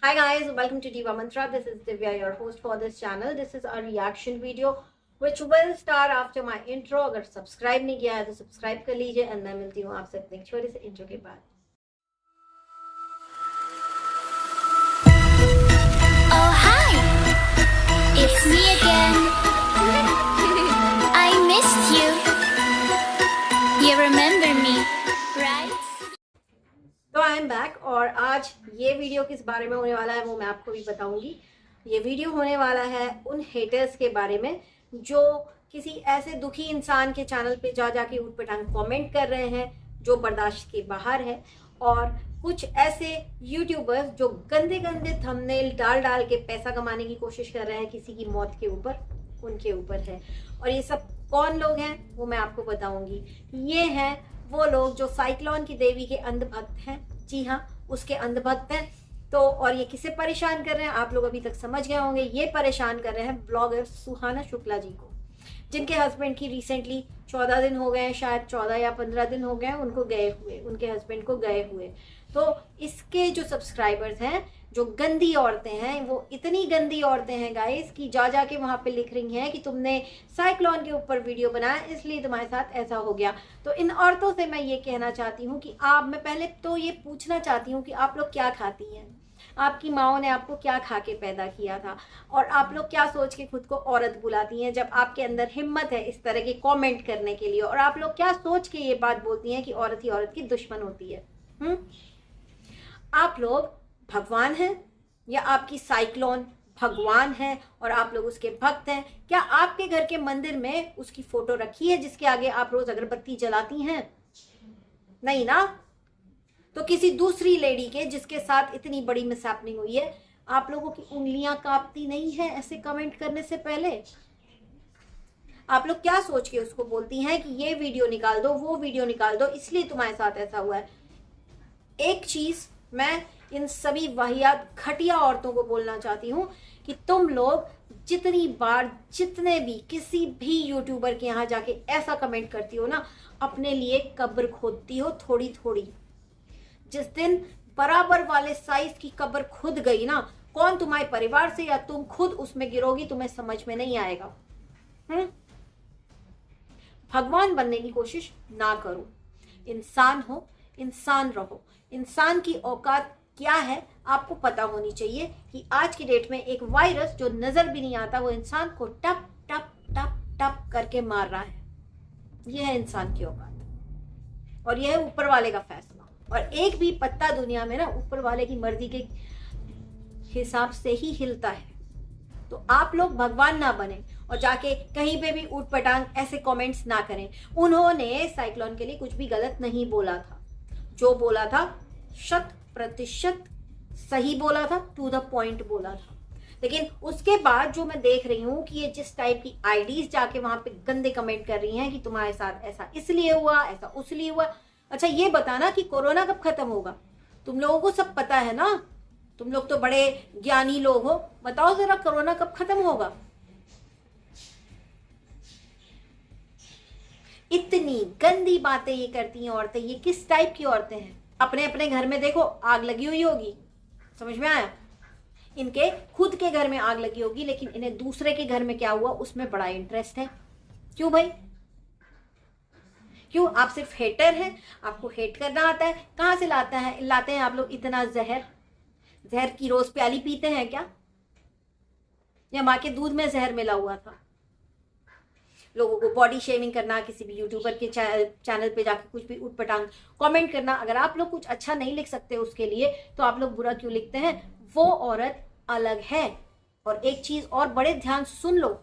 Hi guys, welcome to Diva Mantra. This is Divya, your host for this channel. This is a reaction video which will start after my intro. अगर subscribe नहीं किया है तो subscribe कर लीजिए and मैं मिलती हूँ आपसे अपने छोटे से इंट्रो के बाद। Oh hi, it's me again. I missed you. You remember me, right? तो आई एम बैक और आज ये वीडियो किस बारे में होने वाला है वो मैं आपको भी बताऊंगी। ये वीडियो होने वाला है उन हेटर्स के बारे में जो किसी ऐसे दुखी इंसान के चैनल पे जा जाके ऊटपटांग कमेंट कर रहे हैं जो बर्दाश्त के बाहर है, और कुछ ऐसे यूट्यूबर्स जो गंदे गंदे थंबनेल डाल डाल के पैसा कमाने की कोशिश कर रहे हैं किसी की मौत के ऊपर, उनके ऊपर है। और ये सब कौन लोग हैं वो मैं आपको बताऊंगी। ये हैं वो लोग जो साइक्लोन की देवी के अंधभक्त हैं। जी हाँ, उसके अंधभक्त हैं। तो और ये किसे परेशान कर रहे हैं आप लोग अभी तक समझ गए होंगे। ये परेशान कर रहे हैं ब्लॉगर सुहाना शुक्ला जी को, जिनके हस्बैंड की रिसेंटली 14 दिन हो गए हैं, शायद 14 या 15 दिन हो गए हैं उनको गए हुए, उनके हस्बैंड को गए हुए। तो इसके जो सब्सक्राइबर्स हैं, जो गंदी औरतें हैं, वो इतनी गंदी औरतें हैं गाइस कि जा जाके वहाँ पे लिख रही हैं कि तुमने साइक्लोन के ऊपर वीडियो बनाया इसलिए तुम्हारे साथ ऐसा हो गया। तो इन औरतों से मैं ये कहना चाहती हूँ कि मैं पहले तो ये पूछना चाहती हूँ कि आप लोग क्या खाती हैं, आपकी माओ ने आपको क्या खा के पैदा किया था, और आप लोग क्या सोच के खुद को औरत बुलाती हैं जब आपके अंदर हिम्मत है इस तरह के कमेंट करने के लिए, और आप लोग क्या सोच के ये बात बोलती हैं कि औरत ही औरत की दुश्मन होती है। आप लोग भगवान हैं या आपकी साइक्लोन भगवान है और आप लोग उसके भक्त हैं? क्या आपके घर के मंदिर में उसकी फोटो रखी है जिसके आगे आप रोज अगरबत्ती जलाती हैं? नहीं ना। तो किसी दूसरी लेडी के जिसके साथ इतनी बड़ी मिसहैपनिंग हुई है, आप लोगों की उंगलियां कांपती नहीं है ऐसे कमेंट करने से पहले? आप लोग क्या सोच के उसको बोलती हैं कि ये वीडियो निकाल दो, वो वीडियो निकाल दो, इसलिए तुम्हारे साथ ऐसा हुआ है? एक चीज मैं इन सभी वाहियात घटिया औरतों को बोलना चाहती हूँ कि तुम लोग जितनी बार जितने भी किसी भी यूट्यूबर के यहाँ जाके ऐसा कमेंट करती हो ना, अपने लिए कब्र खोदती हो थोड़ी थोड़ी। जिस दिन बराबर वाले साइज की कब्र खुद गई ना, कौन तुम्हारे परिवार से या तुम खुद उसमें गिरोगी तुम्हें समझ में नहीं आएगा। भगवान बनने की कोशिश ना करो। इंसान हो, इंसान रहो। इंसान की औकात क्या है आपको पता होनी चाहिए कि आज की डेट में एक वायरस जो नजर भी नहीं आता वो इंसान को टप टप टप टप करके मार रहा है। यह है इंसान की औकात और यह है ऊपर वाले का फैसला। और एक भी पत्ता दुनिया में ना ऊपर वाले की मर्जी के हिसाब से ही हिलता है। तो आप लोग भगवान ना बने और जाके कहीं पे भी ऊट पटांग ऐसे कमेंट्स ना करें। उन्होंने साइक्लोन के लिए कुछ भी गलत नहीं बोला था, जो बोला था 100% सही बोला था, टू द पॉइंट बोला था। लेकिन उसके बाद जो मैं देख रही हूँ कि ये जिस टाइप की आईडीज जाके वहां पे गंदे कमेंट कर रही हैं कि तुम्हारे साथ ऐसा इसलिए हुआ, ऐसा उसलिए हुआ। अच्छा ये बताना कि कोरोना कब खत्म होगा? तुम लोगों को सब पता है ना, तुम लोग तो बड़े ज्ञानी लोग हो, बताओ जरा कोरोना कब खत्म होगा? इतनी गंदी बातें ये करती हैं औरतें। ये किस टाइप की औरतें हैं? अपने अपने घर में देखो आग लगी हुई होगी, समझ में आया? इनके खुद के घर में आग लगी होगी, लेकिन इन्हें दूसरे के घर में क्या हुआ उसमें बड़ा इंटरेस्ट है। क्यों भाई? क्यों? आप सिर्फ हेटर हैं, आपको हेट करना आता है? कहां से लाते हैं आप लोग इतना जहर? जहर की रोज प्याली पीते हैं क्या, या माँ के दूध में जहर मिला हुआ था? लोगों को बॉडी शेमिंग करना, किसी भी यूट्यूबर के चैनल पे जाकर कुछ भी उटपटांग कमेंट करना, अगर आप लोग कुछ अच्छा नहीं लिख सकते उसके लिए तो आप लोग बुरा क्यों लिखते हैं? वो औरत अलग है। और एक चीज और बड़े ध्यान से सुन लो,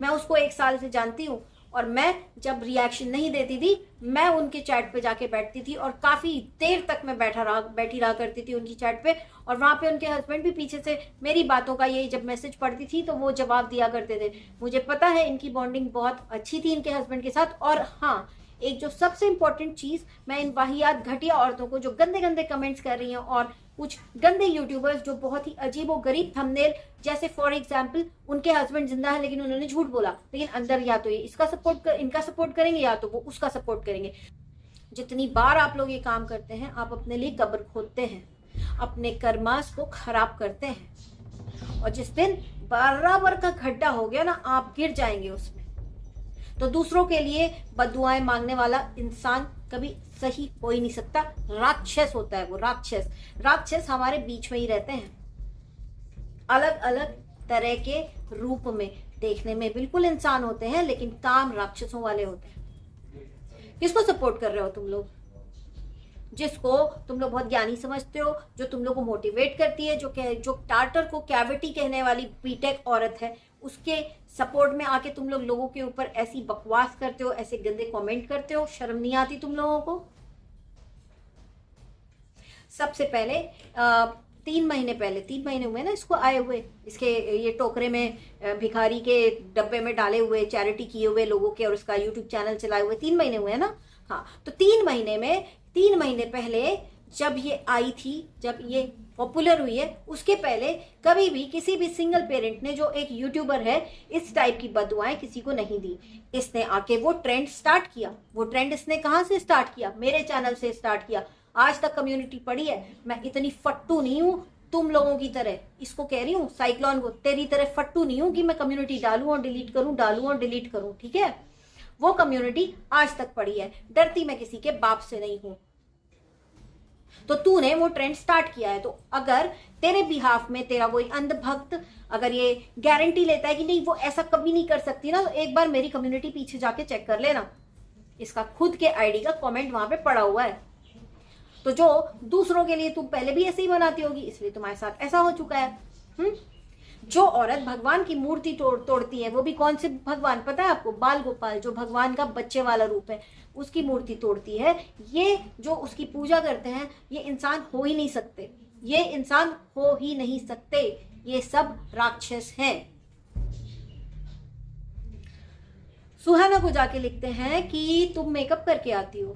मैं उसको 1 साल से जानती हूँ और मैं जब रिएक्शन नहीं देती थी मैं उनके चैट पे जाके बैठती थी और काफी देर तक मैं बैठी रहा करती थी उनकी चैट पे। और वहां पे उनके हस्बैंड भी पीछे से मेरी बातों का ये जब मैसेज पढ़ती थी तो वो जवाब दिया करते थे। मुझे पता है इनकी बॉन्डिंग बहुत अच्छी थी इनके हस्बैंड के साथ। और हाँ, एक जो सबसे इंपॉर्टेंट चीज, मैं इन वाहियात घटिया औरतों को जो गंदे गंदे कमेंट्स कर रही हैं और कुछ गंदे यूट्यूबर्स जो बहुत ही अजीब और गरीब थंबनेल, जैसे फॉर एग्जांपल उनके हस्बैंड जिंदा है लेकिन उन्होंने झूठ बोला, लेकिन अंदर या तो ये इनका सपोर्ट करेंगे या तो वो उसका सपोर्ट करेंगे। जितनी बार आप लोग ये काम करते हैं आप अपने लिए कब्र खोदते हैं। अपने कर्मास को खराब करते हैं, और जिस दिन बराबर का गड्ढा हो गया ना, आप गिर जाएंगे उसमें। तो दूसरों के लिए बद्दुआएं मांगने वाला इंसान कभी सही हो ही नहीं सकता। राक्षस होता है वो, राक्षस। राक्षस हमारे बीच में ही रहते हैं, अलग अलग तरह के रूप में, देखने में बिल्कुल इंसान होते हैं लेकिन काम राक्षसों वाले होते हैं। किसको सपोर्ट कर रहे हो तुम लोग? जिसको तुम लोग बहुत ज्ञानी समझते हो, जो तुम लोग को मोटिवेट करती है, जो टार्टर को कैविटी कहने वाली बीटेक औरत है, उसके सपोर्ट में आके तुम लोग लोगों के ऊपर ऐसी बकवास करते हो, ऐसे गंदे कमेंट करते हो। शर्म नहीं आती तुम लोगों को? सबसे पहले 3 महीने हुए ना इसको आए हुए, इसके ये टोकरे में भिखारी के डब्बे में डाले हुए, चैरिटी किए हुए लोगों के, और उसका यूट्यूब चैनल चलाए हुए 3 महीने हुए ना। हाँ, तो 3 महीने पहले जब ये आई थी, जब ये पॉपुलर हुई है, उसके पहले कभी भी किसी भी सिंगल पेरेंट ने, जो एक यूट्यूबर है, इस टाइप की बददुआएं किसी को नहीं दी। इसने आके वो ट्रेंड स्टार्ट किया। वो ट्रेंड इसने कहाँ से स्टार्ट किया? मेरे चैनल से स्टार्ट किया। आज तक कम्युनिटी पड़ी है। मैं इतनी फट्टू नहीं हूं तुम लोगों की तरह, इसको कह रही हूँ साइक्लोन को, तेरी तरह फट्टू नहीं हूं कि मैं कम्युनिटी डालूं और डिलीट करूं, डालूं और डिलीट करूं। ठीक है, वो कम्युनिटी आज तक पड़ी है। डरती मैं किसी के बाप से नहीं हूं। तो तूने वो ट्रेंड स्टार्ट किया है, तो अगर तेरे बिहाफ में तेरा कोई अंधभक्त अगर ये गारंटी लेता है कि नहीं वो ऐसा कभी नहीं कर सकती ना, तो एक बार मेरी कम्युनिटी पीछे जाके चेक कर लेना। इसका खुद के आईडी का कमेंट वहां पे पड़ा हुआ है। तो जो दूसरों के लिए तुम पहले भी ऐसे ही बनाती होगी, इसलिए तुम्हारे साथ ऐसा हो चुका है। जो औरत भगवान की मूर्ति तोड़ती है, वो भी कौन से भगवान पता है आपको? बाल गोपाल, जो भगवान का बच्चे वाला रूप है, उसकी मूर्ति तोड़ती है। ये जो उसकी पूजा करते हैं, ये इंसान हो ही नहीं सकते, ये इंसान हो ही नहीं सकते, ये सब राक्षस हैं। सुहाना को जाके लिखते हैं कि तुम मेकअप करके आती हो।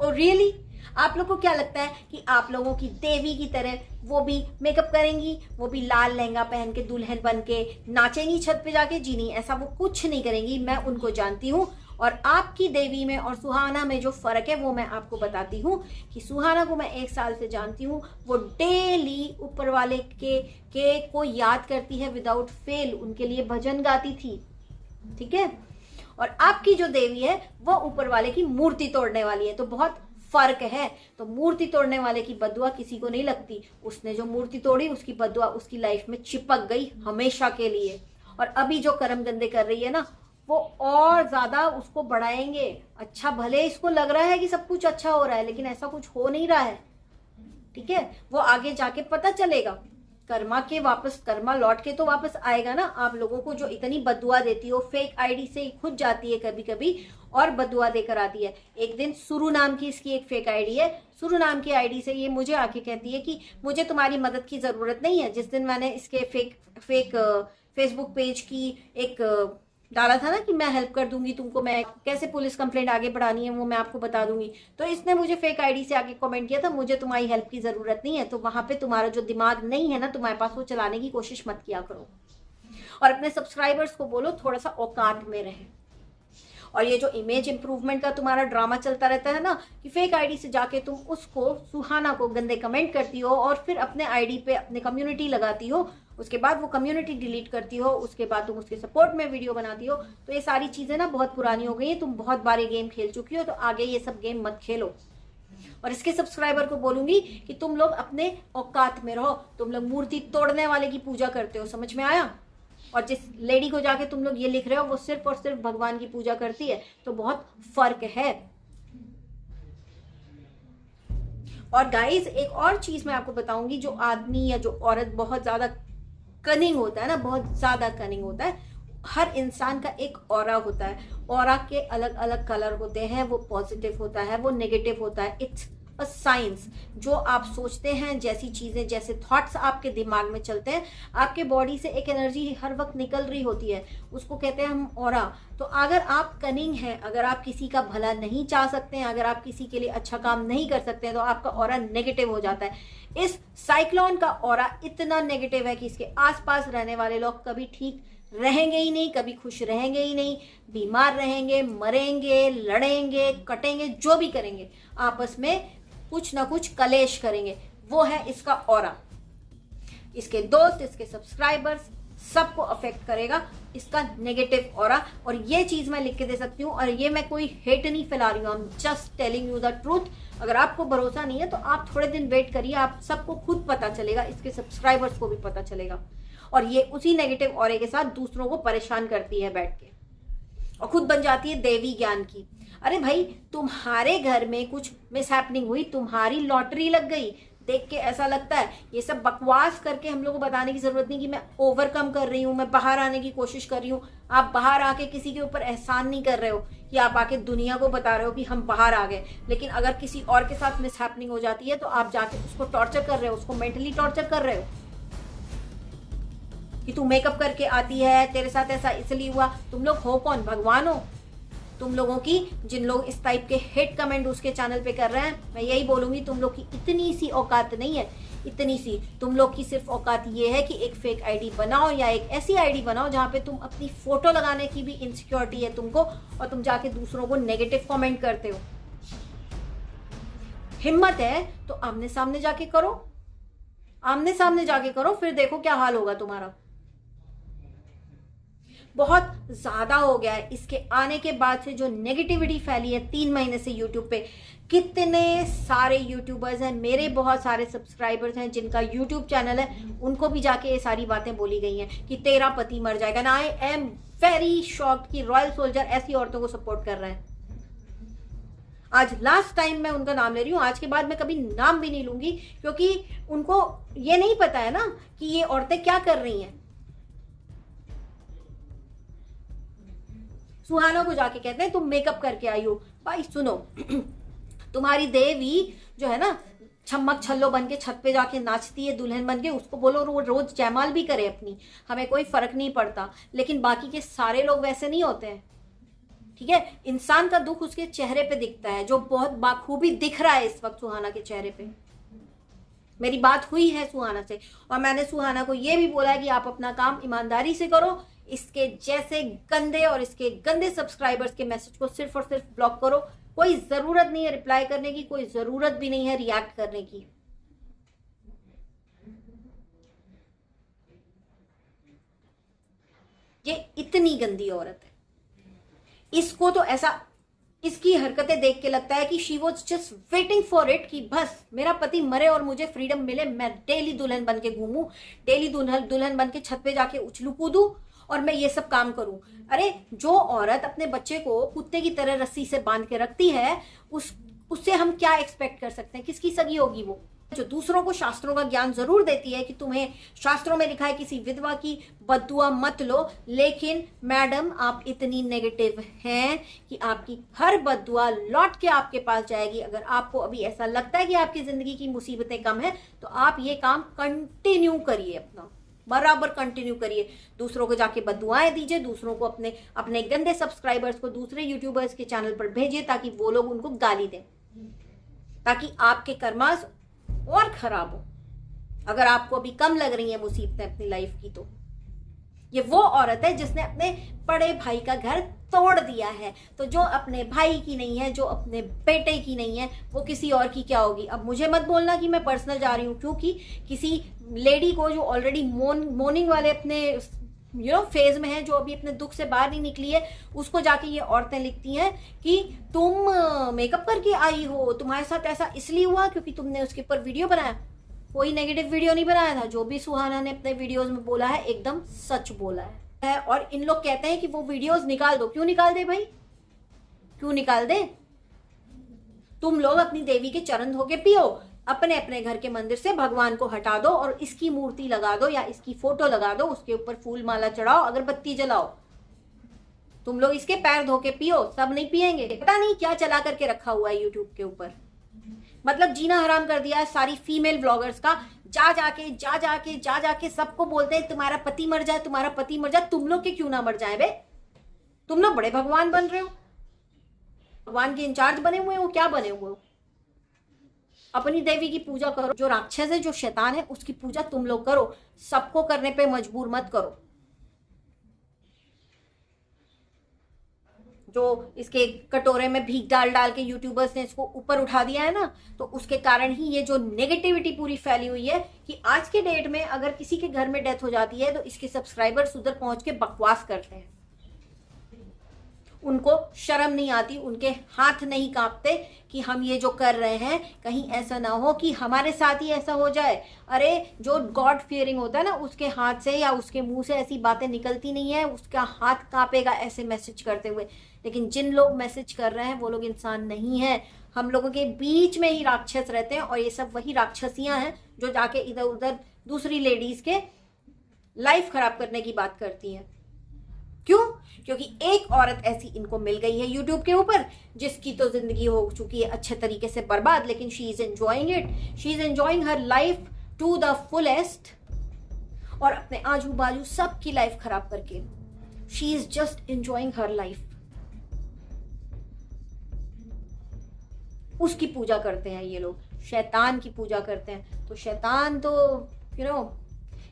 और रियली आप लोग को क्या लगता है कि आप लोगों की देवी की तरह वो भी मेकअप करेंगी, वो भी लाल लहंगा पहन के दुल्हन बन के नाचेंगी छत पे जाके? जी नहीं, ऐसा वो कुछ नहीं करेंगी। मैं उनको जानती हूँ, और आपकी देवी में और सुहाना में जो फर्क है वो मैं आपको बताती हूँ। कि सुहाना को मैं 1 साल से जानती हूँ, वो डेली ऊपर वाले के को याद करती है विदाउट फेल, उनके लिए भजन गाती थी। ठीक है, और आपकी जो देवी है वो ऊपर वाले की मूर्ति तोड़ने वाली है। तो बहुत फर्क है। तो मूर्ति तोड़ने वाले की बदुआ किसी को नहीं लगती। उसने जो मूर्ति तोड़ी, उसकी बदुआ उसकी लाइफ में चिपक गई हमेशा के लिए। और अभी जो कर्म गंदे कर रही है ना, वो और ज्यादा उसको बढ़ाएंगे। अच्छा, भले इसको लग रहा है कि सब कुछ अच्छा हो रहा है, लेकिन ऐसा कुछ हो नहीं रहा है। ठीक है, वो आगे जाके पता चलेगा। कर्मा लौट के तो वापस आएगा ना। आप लोगों को जो इतनी बदुआ देती हो, फेक आईडी से खुद जाती है कभी कभी और बदुआ देकर आती है। एक दिन सुरु नाम की इसकी एक फेक आईडी है, सुरु नाम की आईडी से ये मुझे आके कहती है कि मुझे तुम्हारी मदद की जरूरत नहीं है। जिस दिन मैंने इसके फेक फेसबुक पेज की एक डाला था ना कि मैं हेल्प कर दूंगी तुमको, मैं कैसे पुलिस कंप्लेंट आगे बढ़ानी है वो मैं आपको बता दूंगी, तो इसने मुझे फेक आईडी से आके कमेंट किया था, मुझे तुम्हारी हेल्प की जरूरत नहीं है। तो वहां पे तुम्हारा जो दिमाग नहीं है ना तुम्हारे पास, वो चलाने की कोशिश मत किया करो। और अपने सब्सक्राइबर्स को बोलो थोड़ा सा औकात में रहे। और ये जो इमेज इंप्रूवमेंट का तुम्हारा ड्रामा चलता रहता है ना, कि फेक आईडी से जाके तुम उसको सुहाना को गंदे कमेंट करती हो और फिर अपने आईडी पे अपने कम्युनिटी लगाती हो, उसके बाद वो कम्युनिटी डिलीट करती हो, उसके बाद तुम उसके सपोर्ट में वीडियो बनाती हो। तो ये सारी चीजें ना बहुत पुरानी हो गई है। तुम बहुत बार ये गेम खेल चुकी हो, तो आगे ये सब गेम मत खेलो। और इसके सब्सक्राइबर को बोलूंगी कि तुम लोग अपने औकात में रहो। तुम लोग मूर्ति तोड़ने वाले की पूजा करते हो, समझ में आया? और जिस लेडी को जाके तुम लोग ये लिख रहे हो, वो सिर्फ और सिर्फ भगवान की पूजा करती है। तो बहुत फर्क है। और गाइस, एक और चीज मैं आपको बताऊंगी, जो आदमी या जो औरत बहुत ज्यादा कनिंग होता है ना, बहुत ज्यादा कनिंग होता है, हर इंसान का एक ऑरा होता है। ऑरा के अलग अलग कलर होते हैं, वो पॉजिटिव होता है, वो नेगेटिव होता है। It's a science. जो आप सोचते हैं, जैसी चीजें, जैसे थॉट्स आपके दिमाग में चलते हैं, आपके बॉडी से एक एनर्जी हर वक्त निकल रही होती है, उसको कहते हैं हम ऑरा। तो अगर आप कनिंग हैं, अगर आप किसी का भला नहीं चाह सकते हैं, अगर आप किसी के लिए अच्छा काम नहीं कर सकते हैं, तो आपका ऑरा नेगेटिव हो जाता है। इस साइक्लोन का ऑरा इतना नेगेटिव है कि इसके आसपास रहने वाले लोग कभी ठीक रहेंगे ही नहीं, कभी खुश रहेंगे ही नहीं, बीमार रहेंगे, मरेंगे, लड़ेंगे, कटेंगे, जो भी करेंगे, आपस में कुछ ना कुछ कलेश करेंगे। वो है इसका ऑरा। इसके दोस्त, इसके सब्सक्राइबर्स, सबको अफेक्ट करेगा इसका नेगेटिव ऑरा। और ये चीज मैं लिख के दे सकती हूँ, और ये मैं कोई हेट नहीं फैला रही हूँ, I am just telling you the truth. अगर आपको भरोसा नहीं है तो आप थोड़े दिन वेट करिए, आप सबको खुद पता चलेगा, इसके सब्सक्राइबर्स को भी पता चलेगा। और ये उसी नेगेटिव ऑरे के साथ दूसरों को परेशान करती है बैठ के, और खुद बन जाती है देवी ज्ञान की। अरे भाई, तुम्हारे घर में कुछ मिसहैपनिंग हुई, तुम्हारी लॉटरी लग गई, देख के ऐसा लगता है। ये सब बकवास करके हम लोग को बताने की जरूरत नहीं कि मैं ओवरकम कर रही हूँ, मैं बाहर आने की कोशिश कर रही हूँ। आप बाहर आके किसी के ऊपर एहसान नहीं कर रहे हो कि आप आके दुनिया को बता रहे हो कि हम बाहर आ गए, लेकिन अगर किसी और के साथ मिसहैपनिंग हो जाती है तो आप जाके उसको टॉर्चर कर रहे हो, उसको मेंटली टॉर्चर कर रहे हो कि तू मेकअप करके आती है, तेरे साथ ऐसा इसलिए हुआ। तुम लोग हो कौन? भगवान हो तुम लोगों की? जिन लोग इस टाइप के हेट कमेंट उसके चैनल पे कर रहे हैं, मैं यही बोलूंगी, तुम लोग की इतनी सी औकात नहीं है, इतनी सी। तुम लोग की सिर्फ औकात ये है कि एक फेक आईडी बनाओ, या एक ऐसी आईडी बनाओ जहां पे तुम अपनी फोटो लगाने की भी इनसिक्योरिटी है तुमको, और तुम जाके दूसरों को नेगेटिव कमेंट करते हो। हिम्मत है तो आमने सामने जाके करो, आमने सामने जाके करो, फिर देखो क्या हाल होगा तुम्हारा। बहुत ज्यादा हो गया है इसके आने के बाद से जो नेगेटिविटी फैली है 3 महीने से यूट्यूब पे। कितने सारे यूट्यूबर्स हैं, मेरे बहुत सारे सब्सक्राइबर्स हैं जिनका यूट्यूब चैनल है, उनको भी जाके ये सारी बातें बोली गई हैं कि तेरा पति मर जाएगा ना। आई एम वेरी शॉक्ड कि रॉयल सोल्जर ऐसी औरतों को सपोर्ट कर रहे हैं। आज लास्ट टाइम मैं उनका नाम ले रही हूँ, आज के बाद मैं कभी नाम भी नहीं लूंगी, क्योंकि उनको ये नहीं पता है ना कि ये औरतें क्या कर रही हैं। सुहाना को जाके कहते हैं तुम मेकअप करके आई हो। भाई सुनो, तुम्हारी देवी जो है ना छम्मक छल्लो बन के छत पे जाके नाचती है दुल्हन बन के, उसको बोलो रोज जयमाल भी करे अपनी, हमें कोई फर्क नहीं पड़ता। लेकिन बाकी के सारे लोग वैसे नहीं होते हैं, ठीक है। इंसान का दुख उसके चेहरे पे दिखता है, जो बहुत बाखूबी दिख रहा है इस वक्त सुहाना के चेहरे पे। मेरी बात हुई है सुहाना से, और मैंने सुहाना को यह भी बोला है कि आप अपना काम ईमानदारी से करो, इसके जैसे गंदे और इसके गंदे सब्सक्राइबर्स के मैसेज को सिर्फ और सिर्फ ब्लॉक करो। कोई जरूरत नहीं है रिप्लाई करने की, कोई जरूरत भी नहीं है रिएक्ट करने की। ये इतनी गंदी औरत है, इसको तो ऐसा, इसकी हरकतें देख के लगता है कि she was just waiting for it कि बस मेरा पति मरे और मुझे फ्रीडम मिले, मैं डेली दुल्हन बन के घूमूं, डेली दुल्हन बन के छत पे जाके उछलू कूदू, और मैं ये सब काम करूं। अरे जो औरत अपने बच्चे को कुत्ते की तरह रस्सी से बांध के रखती है, उससे हम क्या एक्सपेक्ट कर सकते हैं? किसकी सगी होगी वो? जो दूसरों को शास्त्रों का ज्ञान जरूर देती है कि तुम्हें शास्त्रों में लिखा है किसी विधवा की बद्दुआ मत लो, लेकिन मैडम आप इतनी नेगेटिव हैं कि आपकी हर बद्दुआ लौट के आपके पास जाएगी। अगर आपको अभी ऐसा लगता है कि आपकी जिंदगी की मुसीबतें कम है, तो आप ये काम कंटिन्यू करिए, अपना बराबर कंटिन्यू करिए। दूसरों को जाके बद्दुआएं दीजिए, दूसरों को अपने गंदे सब्सक्राइबर्स को दूसरे यूट्यूबर्स के चैनल पर भेजिए ताकि वो लोग उनको गाली दें, ताकि आपके कर्मास और खराब हो। अगर आपको अभी कम लग रही है मुसीबतें अपनी लाइफ की, तो ये वो औरत है जिसने अपने बड़े भाई का घर तोड़ दिया है। तो जो अपने भाई की नहीं है, जो अपने बेटे की नहीं है, वो किसी और की क्या होगी? अब मुझे मत बोलना कि मैं पर्सनल जा रही हूँ, क्योंकि किसी लेडी को जो ऑलरेडी मोर्निंग वाले अपने फेज में है, जो अभी अपने दुख से बाहर नहीं निकली है, उसको जाके ये औरतें लिखती हैं कि तुम मेकअप करके आई हो, तुम्हारे साथ ऐसा इसलिए हुआ क्योंकि तुमने उसके ऊपर वीडियो बनाया। कोई नेगेटिव वीडियो नहीं बनाया था। जो भी सुहाना ने अपने वीडियोस में बोला है एकदम सच बोला है। और इन लोग कहते हैं कि वो वीडियोस निकाल दो। क्यों निकाल दे भाई, क्यों निकाल दे? तुम लोग अपनी देवी के चरण धो के पियो, अपने अपने घर के मंदिर से भगवान को हटा दो और इसकी मूर्ति लगा दो या इसकी फोटो लगा दो, उसके ऊपर फूल माला चढ़ाओ, अगरबत्ती जलाओ। तुम लोग इसके पैर धो के पियो, सब नहीं पिएंगे। पता नहीं क्या चला करके रखा हुआ है यूट्यूब के ऊपर, मतलब जीना हराम कर दिया है सारी फीमेल व्लॉगर्स का। जा जाके सबको बोलते हैं तुम्हारा पति मर जाए, तुम्हारा पति मर जाए। तुम लोग के क्यों ना मर जाए बे? तुम लोग बड़े भगवान बन रहे हो, भगवान के इंचार्ज बने हुए हो, क्या बने हुए हो? अपनी देवी की पूजा करो। जो राक्षस है, जो शैतान है, उसकी पूजा तुम लोग करो, सबको करने पे मजबूर मत करो। जो इसके कटोरे में भीग डाल डाल के यूट्यूबर्स ने इसको ऊपर उठा दिया है ना, तो उसके कारण ही ये जो नेगेटिविटी पूरी फैली हुई है कि आज के डेट में अगर किसी के घर में डेथ हो जाती है तो इसके सब्सक्राइबर्स उधर पहुंच के बकवास करते हैं। उनको शर्म नहीं आती, उनके हाथ नहीं कांपते कि हम ये जो कर रहे हैं कहीं ऐसा ना हो कि हमारे साथ ही ऐसा हो जाए। अरे जो गॉड फियरिंग होता है ना, उसके हाथ से या उसके मुंह से ऐसी बातें निकलती नहीं है, उसका हाथ कांपेगा ऐसे मैसेज करते हुए। लेकिन जिन लोग मैसेज कर रहे हैं वो लोग इंसान नहीं है, हम लोगों के बीच में ही राक्षस रहते हैं। और ये सब वही राक्षसियां हैं जो जाके इधर उधर दूसरी लेडीज के लाइफ खराब करने की बात करती हैं। क्यों? क्योंकि एक औरत ऐसी इनको मिल गई है यूट्यूब के ऊपर जिसकी तो जिंदगी हो चुकी है अच्छे तरीके से बर्बाद, लेकिन she is enjoying it, she is enjoying her life to the fullest, और अपने आजू बाजू सबकी लाइफ खराब करके she is just enjoying her life. उसकी पूजा करते हैं ये लोग, शैतान की पूजा करते हैं। तो शैतान तो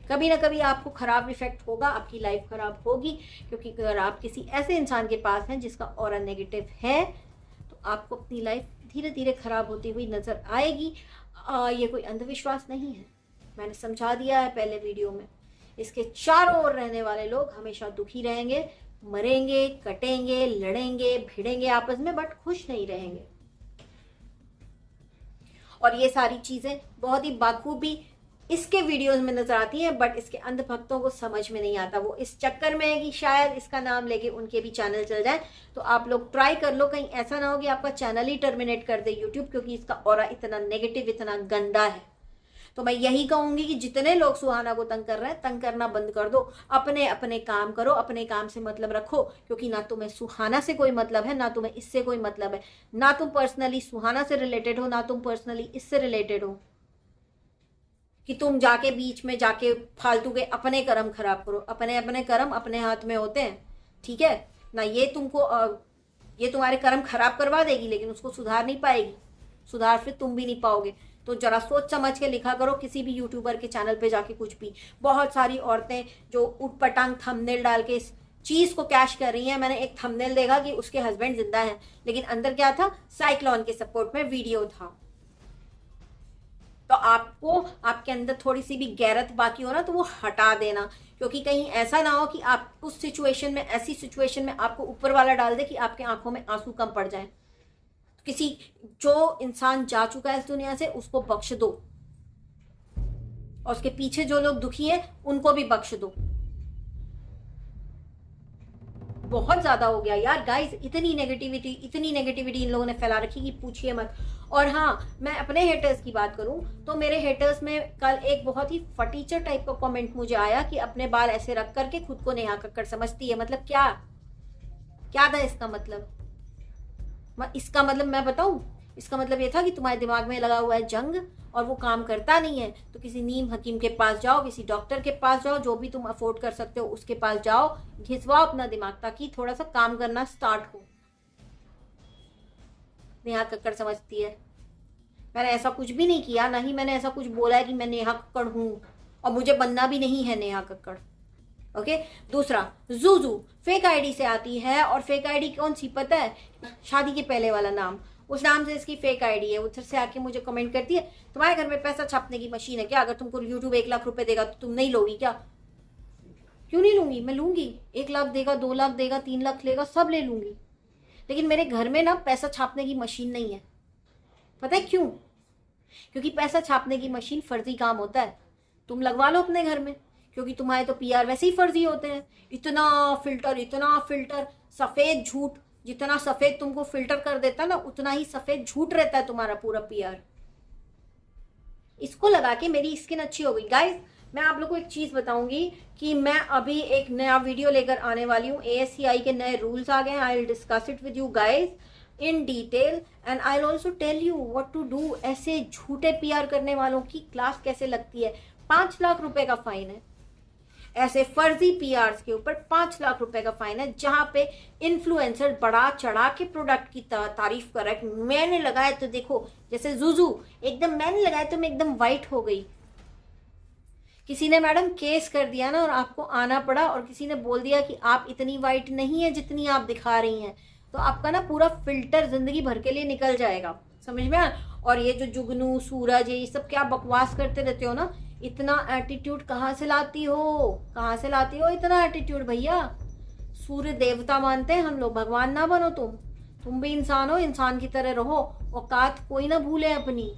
कभी ना कभी आपको खराब इफेक्ट होगा, आपकी लाइफ खराब होगी। क्योंकि अगर आप किसी ऐसे इंसान के पास हैं जिसका ऑरा नेगेटिव है तो आपको अपनी लाइफ धीरे धीरे खराब होती हुई नजर आएगी। ये कोई अंधविश्वास नहीं है, मैंने समझा दिया है पहले वीडियो में। इसके चारों ओर रहने वाले लोग हमेशा दुखी रहेंगे, मरेंगे, कटेंगे, लड़ेंगे, भिड़ेंगे आपस में, बट खुश नहीं रहेंगे। और ये सारी चीजें बहुत ही बाखूबी इसके वीडियोस में नजर आती हैं, बट इसके अंध भक्तों को समझ में नहीं आता। वो इस चक्कर में है कि शायद इसका नाम लेके उनके भी चैनल चल जाए। तो आप लोग ट्राई कर लो, कहीं ऐसा ना हो कि आपका चैनल ही टर्मिनेट कर दे यूट्यूब, क्योंकि इसका ऑरा इतना नेगेटिव, इतना गंदा है। तो मैं यही कहूंगी कि जितने लोग सुहाना को तंग कर रहे हैं, तंग करना बंद कर दो, अपने अपने काम करो, अपने काम से मतलब रखो। क्योंकि ना तुम्हें सुहाना से कोई मतलब है, ना तुम्हें इससे कोई मतलब है, ना तुम पर्सनली सुहाना से रिलेटेड हो, ना तुम पर्सनली इससे रिलेटेड हो कि तुम जाके बीच में जाके फालतू के अपने कर्म खराब करो। अपने अपने कर्म अपने हाथ में होते हैं, ठीक है ना। ये तुमको ये तुम्हारे कर्म खराब करवा देगी, लेकिन उसको सुधार नहीं पाएगी, सुधार फिर तुम भी नहीं पाओगे। तो जरा सोच समझ के लिखा करो किसी भी यूट्यूबर के चैनल पे जाके कुछ भी। बहुत सारी औरतें जो उटपटांग थंबनेल डाल के इस चीज को कैश कर रही हैं। मैंने एक थंबनेल देखा कि उसके हस्बैंड जिंदा हैं, लेकिन अंदर क्या था, साइक्लोन के सपोर्ट में वीडियो था। तो आपको आपके अंदर थोड़ी सी भी गैरत बाकी हो ना तो वो हटा देना, क्योंकि कहीं ऐसा ना हो कि आप उस सिचुएशन में, ऐसी सिचुएशन में आपको ऊपर वाला डाल दे कि आपके आंखों में आंसू कम पड़ जाए। किसी जो इंसान जा चुका है इस दुनिया से उसको बख्श दो, और उसके पीछे जो लोग दुखी हैं उनको भी बख्श दो। बहुत ज्यादा हो गया यार गाइस, इतनी नेगेटिविटी इन लोगों ने फैला रखी कि पूछिए मत। और हाँ, मैं अपने हेटर्स की बात करूं तो मेरे हेटर्स में कल एक बहुत ही फटीचर टाइप का कमेंट मुझे आया कि अपने बाल ऐसे रख करके खुद को नेहा कक्कड़ समझती है। मतलब क्या था इसका मतलब? इसका मतलब मैं बताऊं, इसका मतलब ये था कि तुम्हारे दिमाग में लगा हुआ है जंग और वो काम करता नहीं है, तो किसी नीम हकीम के पास जाओ, किसी डॉक्टर के पास जाओ, जो भी तुम अफोर्ड कर सकते हो उसके पास जाओ, घिसवाओ अपना दिमाग ताकि थोड़ा सा काम करना स्टार्ट हो। नेहा कक्कड़ समझती है। मैंने ऐसा कुछ भी नहीं किया, ना ही मैंने ऐसा कुछ बोला है कि मैं नेहा कक्कड़ हूं, और मुझे बनना भी नहीं है नेहा कक्कड़। ओके। दूसरा, जूजू फेक आईडी से आती है, और फेक आईडी कौन सी पता है? शादी के पहले वाला नाम, उस नाम से इसकी फेक आईडी है। उधर से आके मुझे कमेंट करती है, तुम्हारे घर में पैसा छापने की मशीन है क्या? अगर तुमको यूट्यूब 1 लाख रुपए देगा तो तुम नहीं लोगी क्या? क्यों नहीं लूंगी? मैं लूंगी। 1 लाख देगा, 2 लाख देगा, 3 लाख लेगा, सब ले लूंगी। लेकिन मेरे घर में ना पैसा छापने की मशीन नहीं है। पता है क्यों? क्योंकि पैसा छापने की मशीन फर्जी काम होता है। तुम लगवा लो अपने घर में, क्योंकि तुम्हारे तो पीआर वैसे ही फर्जी होते हैं। इतना फिल्टर, सफेद झूठ, जितना सफेद तुमको फिल्टर कर देता ना उतना ही सफेद झूठ रहता है तुम्हारा पूरा पीआर। इसको लगा के मेरी स्किन अच्छी हो गई। गाइस, मैं आप लोगों को एक चीज बताऊंगी कि मैं अभी एक नया वीडियो लेकर आने वाली हूँ। ASCI के नए रूल्स आ गए हैं। I will discuss it with you guys in detail, and I will also tell you what to do. ऐसे झूठे पीआर करने वालों की क्लास कैसे लगती है। 5 लाख रुपए का फाइन है ऐसे फर्जी पीआर्स के ऊपर। 5 लाख रुपए का फाइन है, जहां पे इन्फ्लुएंसर बढ़ा चढ़ा के प्रोडक्ट की तारीफ कर रहा है। मैंने लगाया तो देखो, जैसे जूजू एकदम मैंने लगाया तो मैं एकदम वाइट हो गई। किसी ने मैडम केस कर दिया ना और आपको आना पड़ा, और किसी ने बोल दिया कि आप इतनी वाइट नहीं है जितनी आप दिखा रही हैं। तो आपका ना पूरा फिल्टर जिंदगी भर के लिए निकल जाएगा, समझ में आया। और ये जो जुगनू सूरज ये सब क्या बकवास करते रहते हो ना, इतना एटीट्यूड कहाँ से लाती हो, कहाँ से लाती हो इतना एटीट्यूड भैया। सूर्य देवता मानते हैं हम लोग, भगवान ना बनो तुम भी इंसान हो, इंसान की तरह रहो, औकात कोई ना भूले अपनी।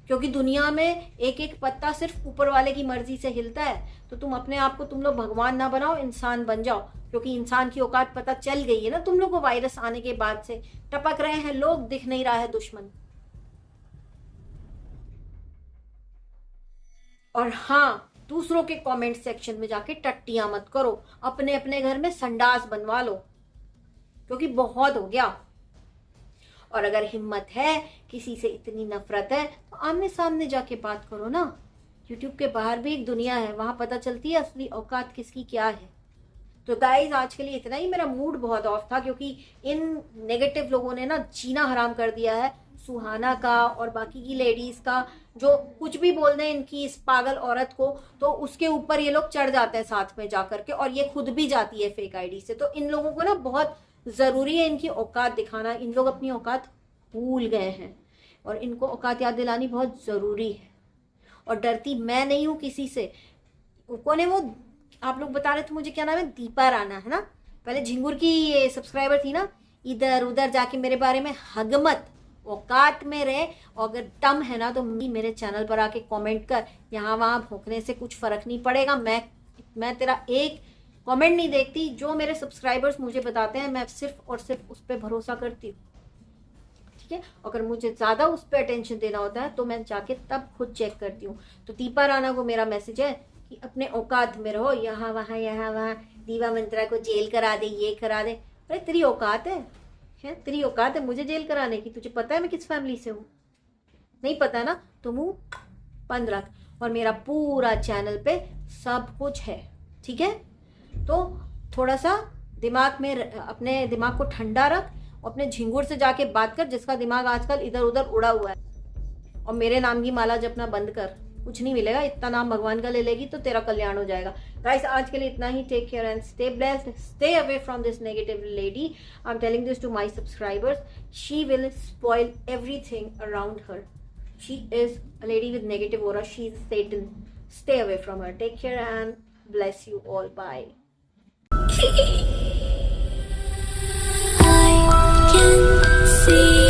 क्योंकि दुनिया में एक एक पत्ता सिर्फ ऊपर वाले की मर्जी से हिलता है, तो तुम अपने आप को तुम लोग भगवान ना बनाओ, इंसान बन जाओ। क्योंकि इंसान की औकात पता चल गई है ना तुम लोग को, वायरस आने के बाद से टपक रहे हैं लोग, दिख नहीं रहा है दुश्मन। और हाँ, दूसरों के कमेंट सेक्शन में जाके टट्टियां मत करो, अपने अपने घर में संडास बनवा लो, क्योंकि बहुत हो गया। और अगर हिम्मत है, किसी से इतनी नफरत है, तो आमने सामने जाके बात करो ना। यूट्यूब के बाहर भी एक दुनिया है, वहां पता चलती है असली औकात किसकी क्या है। तो गाइज आज के लिए इतना ही। मेरा मूड बहुत ऑफ था क्योंकि इन नेगेटिव लोगों ने ना जीना हराम कर दिया है सुहाना का और बाकी की लेडीज का। जो कुछ भी बोल दें इनकी इस पागल औरत को, तो उसके ऊपर ये लोग चढ़ जाते हैं साथ में जाकर के, और ये खुद भी जाती है फेक आईडी से। तो इन लोगों को ना बहुत जरूरी है इनकी औकात दिखाना। इन लोग अपनी औकात भूल गए हैं और इनको औकात याद दिलानी बहुत जरूरी है। और डरती मैं नहीं हूं किसी से। कौन है वो, आप लोग बता रहे थे मुझे, क्या नाम है, दीपा राणा है ना, पहले झिंगुर की ये सब्सक्राइबर थी ना। इधर उधर जाके मेरे बारे में हग मत, औकात में रहे। और अगर दम है ना तो मेरे चैनल पर आके कमेंट कर, यहाँ वहां भोंकने से कुछ फर्क नहीं पड़ेगा। मैं तेरा एक कमेंट नहीं देखती, जो मेरे सब्सक्राइबर्स मुझे बताते हैं मैं सिर्फ और सिर्फ उस पर भरोसा करती हूँ, ठीक है। अगर मुझे ज्यादा उस पर अटेंशन देना होता है तो मैं जाके तब खुद चेक करती हूँ। तो दीपा राणा को मेरा मैसेज है कि अपने औकात में रहो, यहाँ वहाँ दीवा मंत्रा को जेल करा दे, ये करा दे। अरे तेरी औकात है तेरी औकात है मुझे जेल कराने की? तुझे पता है मैं किस फैमिली से हूँ? नहीं पता ना, तो मुंह बंद रख। और मेरा पूरा चैनल पे सब कुछ है, ठीक है। तो थोड़ा सा दिमाग में अपने दिमाग को ठंडा रख, अपने झिंगुर से जाके बात कर जिसका दिमाग आजकल इधर उधर उड़ा हुआ है। और मेरे नाम की माला जपना बंद कर, कुछ नहीं मिलेगा। इतना नाम भगवान का ले लेगी तो तेरा कल्याण हो जाएगा। गाइस आज के लिए इतना ही। Take care and stay blessed, stay away from this negative lady. I am telling this to my subscribers, she will spoil everything around her. She is a lady with negative aura, she is Satan. Stay away from her. Take care and bless you all. Bye. I can see